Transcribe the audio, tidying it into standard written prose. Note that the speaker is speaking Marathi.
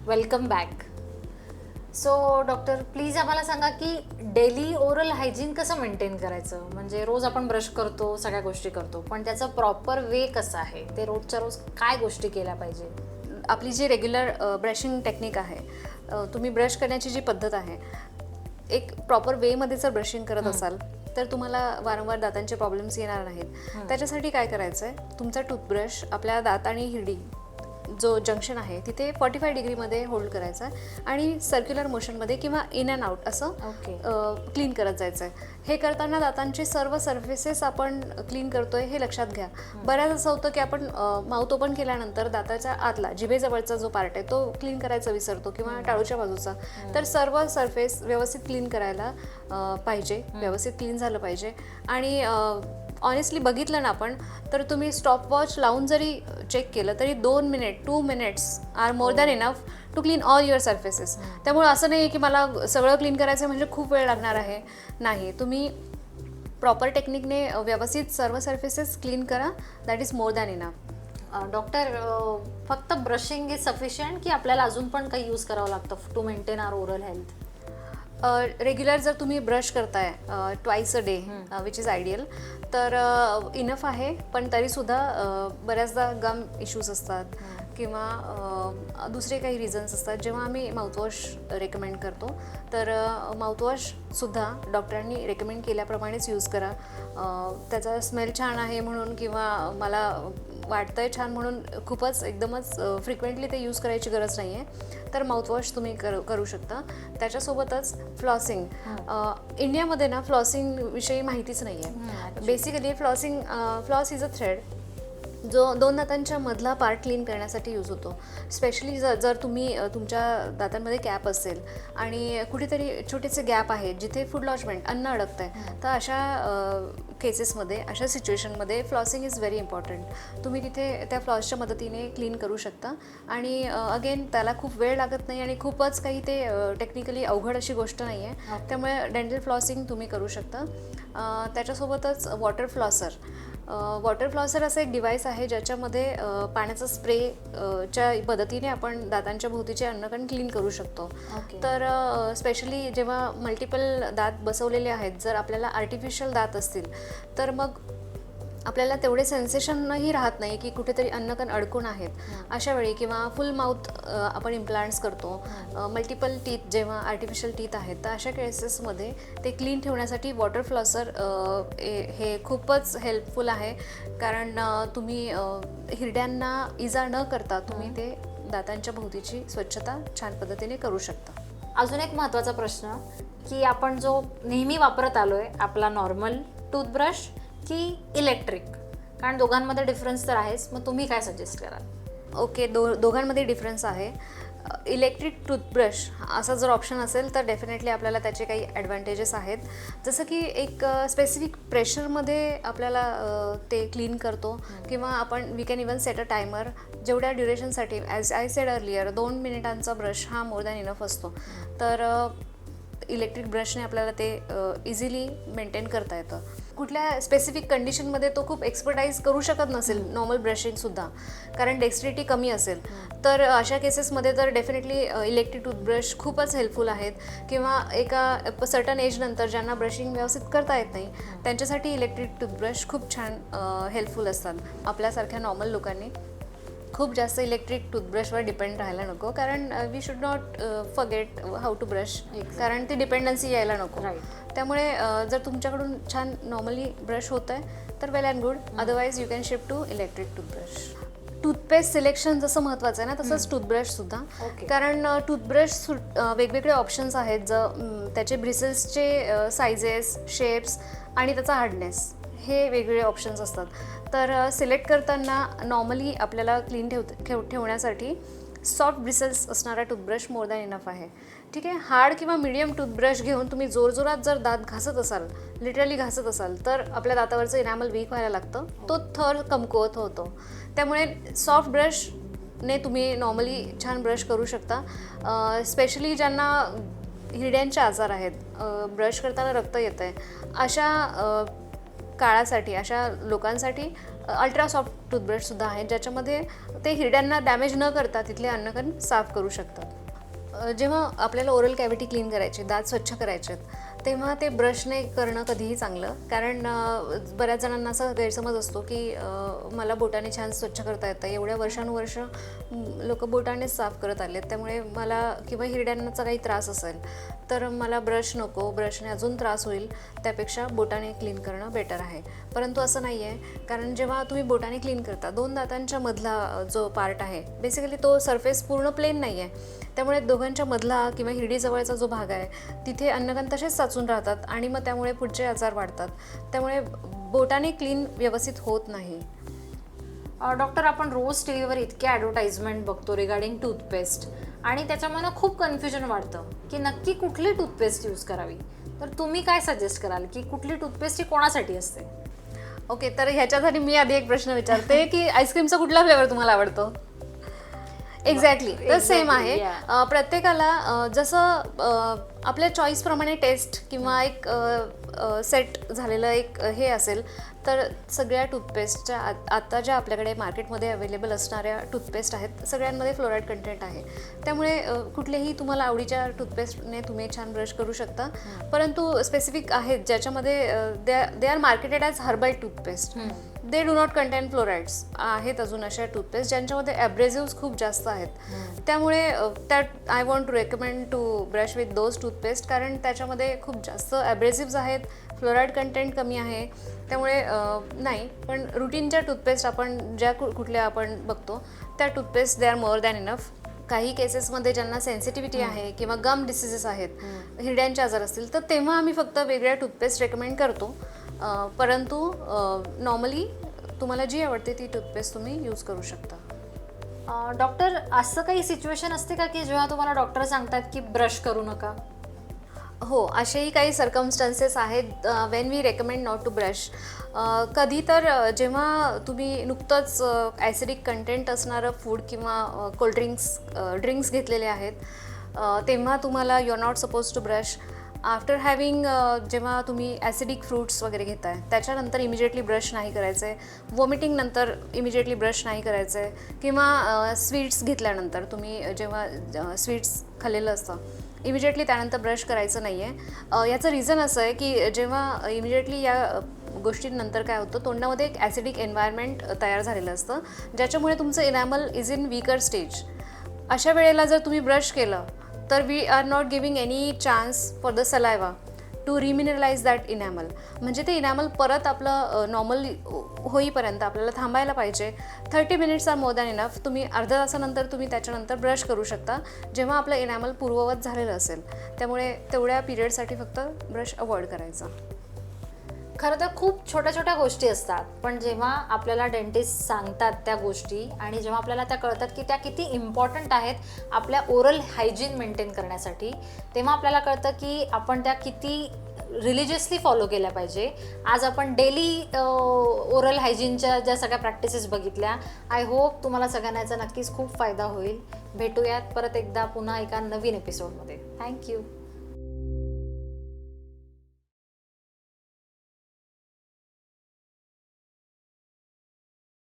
Welcome back. So doctor please आम्हाला सांगा की डेली ओरल हायजीन कसं मेंटेन करायचं. म्हणजे रोज आपण ब्रश करतो, सगळ्या गोष्टी करतो, पण त्याचा प्रॉपर वे कसा आहे, ते रोजच्या रोज काय गोष्टी केल्या पाहिजे. आपली जी रेग्युलर ब्रशिंग टेक्निक आहे, तुम्ही ब्रश करण्याची जी पद्धत आहे, एक प्रॉपर वेमध्ये जर ब्रशिंग करत असाल तर तुम्हाला वारंवार दातांचे प्रॉब्लेम्स येणार नाहीत. त्याच्यासाठी काय करायचं आहे, तुमचा टूथब्रश आपल्या दात आणि हिरडी जो जंक्शन आहे तिथे 45 डिग्रीमध्ये होल्ड करायचा आहे आणि सर्क्युलर मोशनमध्ये किंवा इन अँड आउट असं क्लीन करत जायचं आहे. हे करताना दातांचे सर्व सर्फेसेस आपण क्लीन करतोय हे लक्षात घ्या. बऱ्याच असं होतं की आपण माउथ ओपन केल्यानंतर दाताच्या आतला जिभेजवळचा जो पार्ट आहे तो क्लीन करायचा विसरतो किंवा टाळूच्या बाजूचा. तर सर्व सरफेस व्यवस्थित क्लीन करायला पाहिजे, व्यवस्थित क्लीन झालं पाहिजे. आणि ऑनेस्टली बघितलं ना आपण तर तुम्ही स्टॉपवॉच लावून जरी चेक केलं तरी 2 minutes are more than enough to clean all your surfaces. त्यामुळे असं नाही आहे की मला सगळं क्लीन करायचं म्हणजे खूप वेळ लागणार आहे. नाही, तुम्ही प्रॉपर टेक्निकने व्यवस्थित सर्व सर्फेसेस क्लीन करा, that is more than enough. Doctor फक्त ब्रशिंग इज सफिशियंट की आपल्याला अजून पण काही यूज करावं लागतं to maintain our oral health. Regular जर तुम्ही ब्रश करताय twice a day which is ideal तर इनफ आहे. पण तरीसुद्धा बऱ्याचदा गम इश्यूज असतात किंवा दुसरे काही रिझन्स असतात. जेव्हा आम्ही माउथवॉश रेकमेंड करतो तर माउथवॉशसुद्धा डॉक्टरांनी रेकमेंड केल्याप्रमाणेच यूज करा. त्याचा स्मेल छान आहे म्हणून किंवा मला वाटतंय छान म्हणून खूपच एकदमच फ्रिक्वेंटली ते यूज करायची गरज नाही आहे. तर माउथवॉश तुम्ही करू शकता. त्याच्यासोबतच फ्लॉसिंग. इंडियामध्ये ना फ्लॉसिंगविषयी माहितीच नाही आहे. Basically floss is a thread जो 2 दातांच्या मधला पार्ट क्लीन करण्यासाठी यूज होतो. स्पेशली जर तुम्ही तुमच्या दातांमध्ये कॅप असेल आणि कुठेतरी छोटेसे गॅप आहेत जिथे फूड लॉजमेंट अन्न अडकतं आहे, तर अशा केसेसमध्ये, अशा सिच्युएशनमध्ये फ्लॉसिंग इज व्हेरी इम्पॉर्टंट. तुम्ही तिथे त्या फ्लॉसच्या मदतीने क्लीन करू शकता. आणि अगेन त्याला खूप वेळ लागत नाही आणि खूपच काही ते टेक्निकली अवघड अशी गोष्ट नाही आहे. त्यामुळे डेंटल फ्लॉसिंग तुम्ही करू शकता. त्याच्यासोबतच वॉटर फ्लॉसर असं एक डिव्हाइस आहे ज्याच्यामध्ये पाण्याचा स्प्रेच्या मदतीने आपण दातांच्या भोवतीचे अन्नकण क्लीन करू शकतो. तर स्पेशली जेव्हा मल्टिपल दात बसवलेले आहेत, जर आपल्याला आर्टिफिशियल दात असतील तर मग आपल्याला तेवढे सेन्सेशनही राहत नाही की कुठेतरी अन्नकण अडकून आहेत. अशा वेळी किंवा फुल माउथ आपण इम्प्लांट्स करतो, मल्टिपल टीथ जेव्हा आर्टिफिशियल टीथ आहेत, तर अशा केसेसमध्ये ते क्लीन ठेवण्यासाठी वॉटर फ्लॉसर हे खूपच हेल्पफुल आहे. कारण तुम्ही हिरड्यांना इजा न करता तुम्ही ते दातांच्या भोवतीची स्वच्छता छान पद्धतीने करू शकता. अजून एक महत्त्वाचा प्रश्न की आपण जो नेहमी वापरत आलोय आपला नॉर्मल टूथब्रश की इलेक्ट्रिक, कारण दोघांमध्ये डिफरन्स तर आहेच. मग तुम्ही काय सजेस्ट कराल? ओके, दोघांमध्ये डिफरन्स आहे. इलेक्ट्रिक टूथब्रश असा जर ऑप्शन असेल तर डेफिनेटली आपल्याला त्याचे काही ॲडव्हान्टेजेस आहेत. जसं की एक स्पेसिफिक प्रेशरमध्ये आपल्याला ते क्लीन करतो किंवा आपण we can even set a timer जेवढ्या ड्युरेशनसाठी. ॲज आय सेड अर्लियर 2 मिनिटांचा ब्रश हा मोर दॅन इनफ असतो. तर इलेक्ट्रिक ब्रशने आपल्याला ते इझिली मेंटेन करता येतं. कुठल्या स्पेसिफिक कंडिशनमध्ये तो खूप एक्सपर्टाईज करू शकत नसेल नॉर्मल ब्रशिंगसुद्धा, कारण डेक्स्ट्रिटी कमी असेल, तर अशा केसेसमध्ये तर डेफिनेटली इलेक्ट्रिक टूथब्रश खूपच हेल्पफुल आहेत. किंवा एका सर्टन एजनंतर ज्यांना ब्रशिंग व्यवस्थित करता येत नाही त्यांच्यासाठी इलेक्ट्रिक टूथब्रश खूप छान हेल्पफुल असतात. आपल्यासारख्या नॉर्मल लोकांनी खूप जास्त इलेक्ट्रिक टूथब्रशवर डिपेंड राहायला नको, कारण we should not forget how to brush, कारण ती डिपेंडन्सी यायला नको. त्यामुळे जर तुमच्याकडून छान नॉर्मली ब्रश होत आहे तर well and good, otherwise you can shift to electric toothbrush. Toothpaste selection जसं महत्त्वाचं आहे ना, तसंच टूथब्रशसुद्धा. कारण टूथब्रश वेगवेगळे ऑप्शन्स आहेत, त्याचे ब्रिसल्सचे सायझेस, शेप्स आणि त्याचा हार्डनेस हे वेगवेगळे ऑप्शन्स असतात. तर सिलेक्ट करताना नॉर्मली आपल्याला क्लीन ठेवण्यासाठी सॉफ्ट ब्रिसल्स असणारा टूथब्रश मोर दॅन इनफ आहे. ठीक आहे. हार्ड किंवा मीडियम टूथब्रश घेऊन तुम्ही जोरजोरात जर दात घासत असाल, लिटरली घासत असाल, तर आपल्या दातावरचं इनॅमल वीक व्हायला लागतं, तो थर कमकुवत होतो. त्यामुळे सॉफ्ट ब्रशने तुम्ही नॉर्मली छान ब्रश करू शकता. स्पेशली ज्यांना हिरड्यांचे आजार आहेत, ब्रश करताना रक्त येतं आहे, अशा काळासाठी, अशा लोकांसाठी अल्ट्रा सॉफ्ट टूथब्रशसुद्धा आहेत ज्याच्यामध्ये ते हिरड्यांना डॅमेज न करता तिथले अन्नकण साफ करू शकतात. जेव्हा आपल्याला ओरल कॅव्हिटी क्लीन करायची, दात स्वच्छ करायचे तेव्हा ते ब्रशने करणं कधीही चांगलं. कारण बऱ्याच जणांना असा गैरसमज असतो की मला बोटाने छान स्वच्छ करता येतं. एवढ्या वर्षानुवर्ष लोक बोटानेच साफ करत आलेत, त्यामुळे मला किंवा हिरड्यांचा काही त्रास असेल तर मला ब्रश नको, ब्रशने अजून त्रास होईल, त्यापेक्षा बोटाने क्लीन करणं बेटर आहे. परंतु असं नाही आहे, कारण जेव्हा तुम्ही बोटाने क्लीन करता 2 दातांच्या मधला जो पार्ट आहे बेसिकली तो सरफेस पूर्ण प्लेन नाही आहे, त्यामुळे दोघांच्या मधला किंवा हिरडीजवळचा जो भाग आहे तिथे अन्नकण तसेच साचून राहतात आणि मग त्यामुळे पुढचे आजार वाढतात. त्यामुळे बोटाने क्लीन व्यवस्थित होत नाही. डॉक्टर, आपण रोज टी व्हीवर इतके ॲडव्हर्टाइजमेंट बघतो रिगार्डिंग टूथपेस्ट आणि त्याच्यामुळे खूप कन्फ्युजन वाढतं की नक्की कुठली टूथपेस्ट यूज करावी. तर तुम्ही काय सजेस्ट कराल की कुठली टूथपेस्ट ही कोणासाठी असते? ओके, तर ह्याच्यासाठी मी आधी एक प्रश्न विचारते की आईस्क्रीमचा कुठला फ्लेवर तुम्हाला आवडतो? एक्झॅक्टली, तर सेम आहे. प्रत्येकाला जसं आपल्या चॉईसप्रमाणे टेस्ट किंवा एक सेट झालेलं एक हे असेल, तर सगळ्या टूथपेस्टच्या आता ज्या आपल्याकडे मार्केटमध्ये अवेलेबल असणाऱ्या टूथपेस्ट आहेत सगळ्यांमध्ये फ्लोराईड कंटेंट आहे. त्यामुळे कुठलेही तुम्हाला आवडीच्या टूथपेस्टने तुम्ही छान ब्रश करू शकता. परंतु स्पेसिफिक आहेत ज्याच्यामध्ये they are marketed as herbal toothpaste. They do not content fluorides. आहेत अजून अशा टूथपेस्ट ज्यांच्यामध्ये ॲब्रेझिव्स खूप जास्त आहेत. त्यामुळे that I want to recommend to brush with those toothpaste, कारण त्याच्यामध्ये खूप जास्त ॲब्रेझिव्स आहेत, फ्लोराईड कंटेंट कमी आहे. त्यामुळे नाही, पण रुटीनच्या टूथपेस्ट आपण ज्या कुठल्या आपण बघतो त्या toothpaste they are more than enough. काही केसेसमध्ये ज्यांना सेन्सिटिव्हिटी आहे किंवा गम डिसीजेस आहेत, हिरड्यांचे आजार असतील, तर तेव्हा आम्ही फक्त वेगळ्या टूथपेस्ट रेकमेंड करतो. परंतु नॉर्मली तुम्हाला जी आवडते ती टूथपेस्ट तुम्ही यूज करू शकता. डॉक्टर, असं काही सिच्युएशन असते का की जेव्हा तुम्हाला डॉक्टर सांगतात की ब्रश करू नका? हो, असेही काही सर्कमस्टन्सेस आहेत when we recommend not to brush. कधी तर जेव्हा तुम्ही नुकतंच ॲसिडिक कंटेंट असणारं फूड किंवा ड्रिंक्स घेतलेले आहेत, तेव्हा तुम्हाला you are not suppose to brush. After having जेव्हा तुम्ही ॲसिडिक फ्रूट्स वगैरे घेताय त्याच्यानंतर इमिजिएटली ब्रश नाही करायचं आहे. वॉमिटिंग नंतर इमिजिएटली ब्रश नाही करायचं आहे. किंवा स्वीट्स घेतल्यानंतर तुम्ही जेव्हा स्वीट्स खाल्लेलं असतं इमिजिएटली त्यानंतर ब्रश करायचं नाही आहे. याचं रिझन असं आहे की जेव्हा इमिजिएटली या गोष्टींनंतर काय होतं, तोंडामध्ये एक ॲसिडिक एन्व्हायरमेंट तयार झालेलं असतं ज्याच्यामुळे तुमचं enamel is in weaker stage. अशा वेळेला जर तुम्ही ब्रश केलं तर we are not giving any chance for the saliva to remineralize that enamel. म्हणजे ते इनॅमल परत आपलं नॉर्मल होईपर्यंत आपल्याला थांबायला पाहिजे. 30 minutes are more than enough. तुम्ही अर्ध्या तासानंतर तुम्ही त्याच्यानंतर ब्रश करू शकता जेव्हा आपलं इनॅमल पूर्ववत झालेलं असेल. त्यामुळे तेवढ्या पिरियडसाठी फक्त ब्रश अवॉइड करायचा. खरं तर खूप छोट्या छोट्या गोष्टी असतात, पण जेव्हा आपल्याला डेंटिस्ट सांगतात त्या गोष्टी आणि जेव्हा आपल्याला त्या कळतात की त्या किती इम्पॉर्टंट आहेत आपल्या ओरल हायजीन मेंटेन करण्यासाठी, तेव्हा आपल्याला कळतं की आपण त्या किती रिलिजियसली फॉलो केल्या पाहिजे. आज आपण डेली ओरल हायजीनच्या ज्या सगळ्या प्रॅक्टिसेस बघितल्या. आय होप तुम्हाला सगळ्यांना याचा नक्कीच खूप फायदा होईल. भेटूयात परत एकदा पुन्हा एका नवीन एपिसोडमध्ये. थँक्यू.